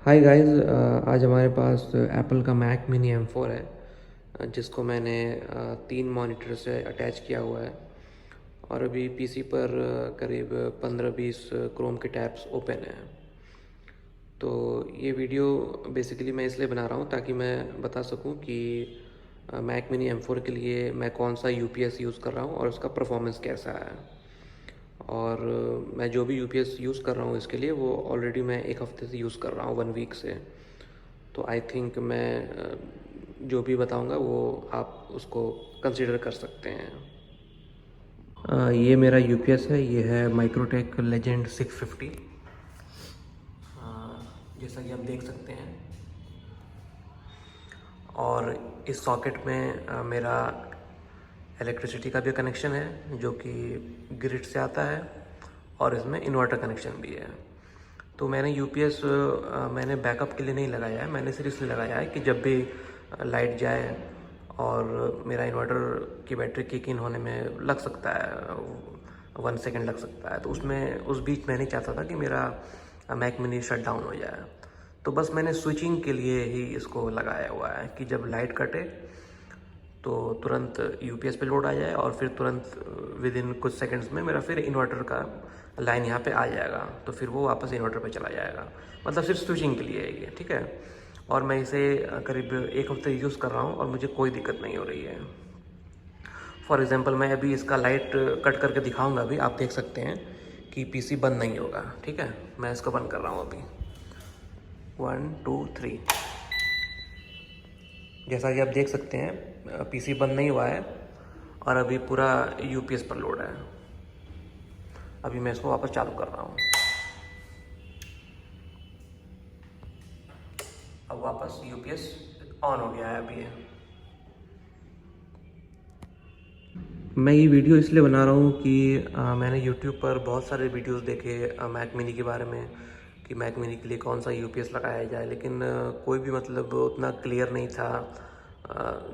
Hi guys, आज हमारे पास Apple का मैक मिनी M4 है, जिसको मैंने 3 मॉनिटर से अटैच किया हुआ है। और अभी पीसी पर करीब 15-20 क्रोम के टैब्स ओपन हैं। तो ये वीडियो बेसिकली मैं इसलिए बना रहा हूँ ताकि मैं बता सकूँ कि मैक मिनी M4 के लिए मैं कौन सा यूपीएस यूज़ कर रहा हूँ और उसका परफॉर्मेंस कैसा है। और मैं जो भी यूपीएस यूज़ कर रहा हूँ इसके लिए, वो ऑलरेडी मैं 1 हफ्ते से यूज़ कर रहा हूँ, 1 वीक से। तो आई थिंक मैं जो भी बताऊंगा वो आप उसको कंसिडर कर सकते हैं। ये मेरा यूपीएस है, ये है माइक्रोटेक लेजेंड 650। जैसा कि आप देख सकते हैं। और इस सॉकेट में मेरा इलेक्ट्रिसिटी का भी कनेक्शन है जो कि ग्रिड से आता है, और इसमें इन्वर्टर कनेक्शन भी है। तो मैंने यूपीएस मैंने बैकअप के लिए नहीं लगाया है, मैंने सिर्फ इसलिए लगाया है कि जब भी लाइट जाए और मेरा इन्वर्टर की बैटरी किक इन होने में लग सकता है, 1 सेकेंड लग सकता है, तो उसमें उस बीच मैं नहीं चाहता था कि मेरा मैक मिनी शट डाउन हो जाए। तो बस मैंने स्विचिंग के लिए ही इसको लगाया हुआ है कि जब लाइट कटे तो तुरंत यूपीएस पे लोड आ जाए और फिर तुरंत विद इन कुछ सेकंड्स में मेरा फिर इन्वर्टर का लाइन यहाँ पे आ जाएगा, तो फिर वो वापस इन्वर्टर पे चला जाएगा। मतलब सिर्फ स्विचिंग के लिए है ये, ठीक है। और मैं इसे करीब 1 हफ्ते यूज़ कर रहा हूँ और मुझे कोई दिक्कत नहीं हो रही है। फॉर एग्ज़ाम्पल मैं अभी इसका लाइट कट करके दिखाऊँगा, अभी आप देख सकते हैं कि पीसी बंद नहीं होगा, ठीक है। मैं इसको बंद कर रहा हूँ अभी, 1 2 3। जैसा कि आप देख सकते हैं पीसी बंद नहीं हुआ है और अभी पूरा यूपीएस पर लोड है। अभी मैं इसको वापस चालू कर रहा हूँ। अब वापस यूपीएस ऑन हो गया है अभी ये। मैं ये वीडियो इसलिए बना रहा हूँ कि मैंने यूट्यूब पर बहुत सारे वीडियोस देखे मैक मिनी के बारे में कि मैक मिनी के लिए कौन सा यूपीएस लगाया जाए, लेकिन कोई भी मतलब उतना क्लियर नहीं था।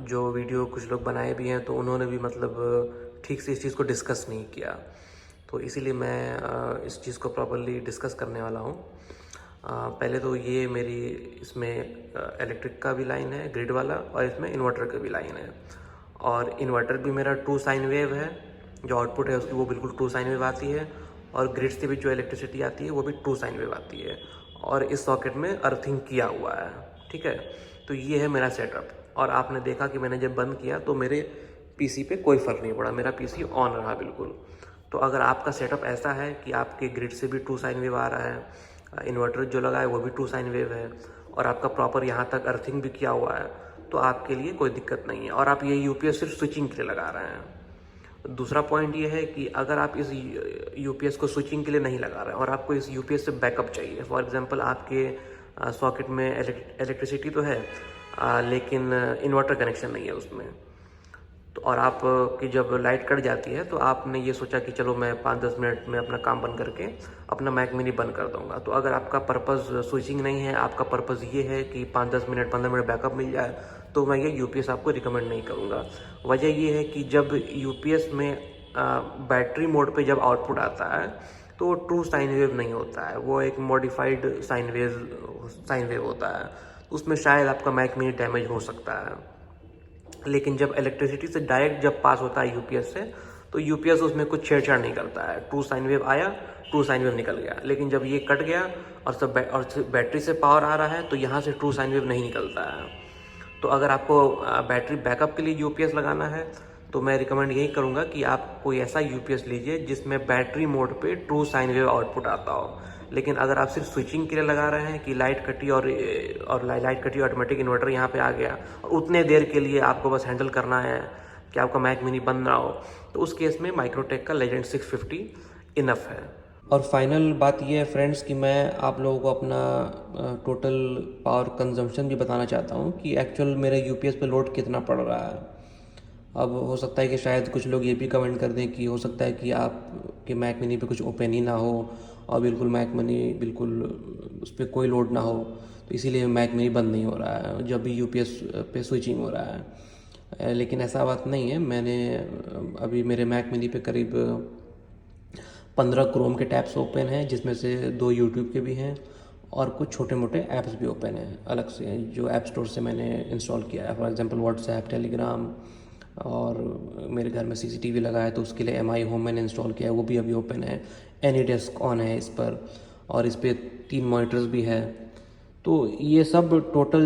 जो वीडियो कुछ लोग बनाए भी हैं तो उन्होंने भी मतलब ठीक से इस चीज़ को डिस्कस नहीं किया। तो इसीलिए मैं इस चीज़ को प्रॉपर्ली डिस्कस करने वाला हूँ। पहले तो ये मेरी इसमें इलेक्ट्रिक का भी लाइन है, ग्रिड वाला, और इसमें इन्वर्टर का भी लाइन है। और इन्वर्टर भी मेरा 2 साइन वेव है, जो आउटपुट है उसकी वो बिल्कुल 2 साइन वेव आती है। और ग्रिड से भी जो इलेक्ट्रिसिटी आती है वो भी 2 साइन वेव आती है। और इस सॉकेट में अर्थिंग किया हुआ है, ठीक है। तो ये है मेरा सेटअप। और आपने देखा कि मैंने जब बंद किया तो मेरे पीसी पे कोई फ़र्क नहीं पड़ा, मेरा पीसी ऑन रहा बिल्कुल। तो अगर आपका सेटअप ऐसा है कि आपके ग्रिड से भी 2 साइन वेव आ रहा है, इन्वर्टर जो लगा है वो भी 2 साइन वेव है, और आपका प्रॉपर यहाँ तक अर्थिंग भी किया हुआ है, तो आपके लिए कोई दिक्कत नहीं है। और आप ये यूपीएस सिर्फ स्विचिंग के लिए लगा रहे हैं। दूसरा पॉइंट ये है कि अगर आप इस यूपीएस को स्विचिंग के लिए नहीं लगा रहे हैं और आपको इस यूपीएस से बैकअप चाहिए, फॉर एग्जांपल आपके सॉकेट में इलेक्ट्रिसिटी तो है, लेकिन इन्वर्टर कनेक्शन नहीं है उसमें, तो और आप की जब लाइट कट जाती है तो आपने ये सोचा कि चलो मैं 5-10 मिनट में अपना काम बंद करके अपना मैक मिनी बंद कर दूंगा। तो अगर आपका पर्पज़ स्विचिंग नहीं है, आपका पर्पज़ ये है कि 5-10 मिनट 15 मिनट बैकअप मिल जाए, तो मैं ये यूपीएस आपको रिकमेंड नहीं करूँगा। वजह ये है कि जब यूपीएस में बैटरी मोड पे जब आउटपुट आता है तो ट्रू साइन वेव नहीं होता है, वो एक मॉडिफाइड साइन वेव होता है। उसमें शायद आपका मैक मिनी डैमेज हो सकता है। लेकिन जब इलेक्ट्रिसिटी से डायरेक्ट जब पास होता है यूपीएस से, तो यूपीएस उसमें कुछ छेड़छाड़ नहीं करता है। ट्रू साइन वेव आया, ट्रू साइन वेव निकल गया। लेकिन जब ये कट गया और बैटरी से पावर आ रहा है तो यहाँ से ट्रू साइन वेव नहीं निकलता है। तो अगर आपको बैटरी बैकअप के लिए यूपीएस लगाना है तो मैं रिकमेंड यही करूँगा कि आप कोई ऐसा यूपीएस लीजिए जिसमें बैटरी मोड पे ट्रू साइन वेव आउटपुट आता हो। लेकिन अगर आप सिर्फ स्विचिंग के लिए लगा रहे हैं कि लाइट कटी और लाइट कटी ऑटोमेटिक इन्वर्टर यहाँ पे आ गया और उतने देर के लिए आपको बस हैंडल करना है कि आपका मैक मिनी बंद ना हो, तो उस केस में माइक्रोटेक का लेजेंड 650 इनफ है। और फाइनल बात ये है फ्रेंड्स कि मैं आप लोगों को अपना टोटल पावर कंजम्पशन भी बताना चाहता हूँ कि एक्चुअल मेरे यूपीएस पे लोड कितना पड़ रहा है। अब हो सकता है कि शायद कुछ लोग ये भी कमेंट कर दें कि हो सकता है कि आपके मैक मिनी पे कुछ ओपन ही ना हो और बिल्कुल मैक मिनी बिल्कुल उस पर कोई लोड ना हो, तो इसीलिए मैक मिनी बंद नहीं हो रहा है जब भी यूपीएस पे स्विचिंग हो रहा है। लेकिन ऐसा बात नहीं है। मैंने अभी मेरे मैक मिनी पे करीब 15 क्रोम के टैब्स ओपन हैं, जिसमें से 2 यूट्यूब के भी हैं और कुछ छोटे मोटे ऐप्स भी ओपन हैं अलग से, जो ऐप स्टोर से मैंने इंस्टॉल किया है। फॉर एग्जांपल व्हाट्सएप, टेलीग्राम, और मेरे घर में सीसीटीवी लगा है तो उसके लिए एम आई होम मैंने इंस्टॉल किया है, वो भी अभी ओपन है। एनी डेस्क ऑन है इस पर, और इस पर 3 मॉनिटर्स भी है। तो ये सब टोटल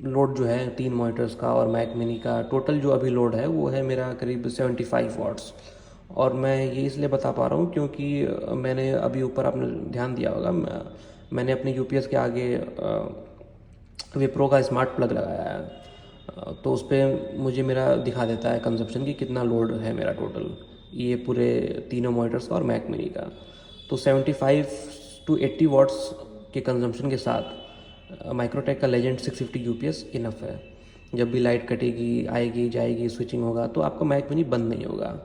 लोड जो है 3 मॉनिटर्स का और मैक मिनी का टोटल जो अभी लोड है वो है मेरा करीब 75 वाट्स। और मैं ये इसलिए बता पा रहा हूँ क्योंकि मैंने अभी ऊपर आपने ध्यान दिया होगा, मैंने अपने यूपीएस के आगे विप्रो का स्मार्ट प्लग लगाया है। तो उस पर मुझे मेरा दिखा देता है कंजप्शन की कितना लोड है मेरा टोटल, ये पूरे तीनों मॉनिटर्स का और मैक मिनी का। तो 75 टू 80 वाट्स के कंजम्पशन के साथ माइक्रोटेक का लेजेंड 650 यूपीएस इनफ है। जब भी लाइट कटेगी, आएगी जाएगी, स्विचिंग होगा तो आपका मैक मिनी बंद नहीं होगा।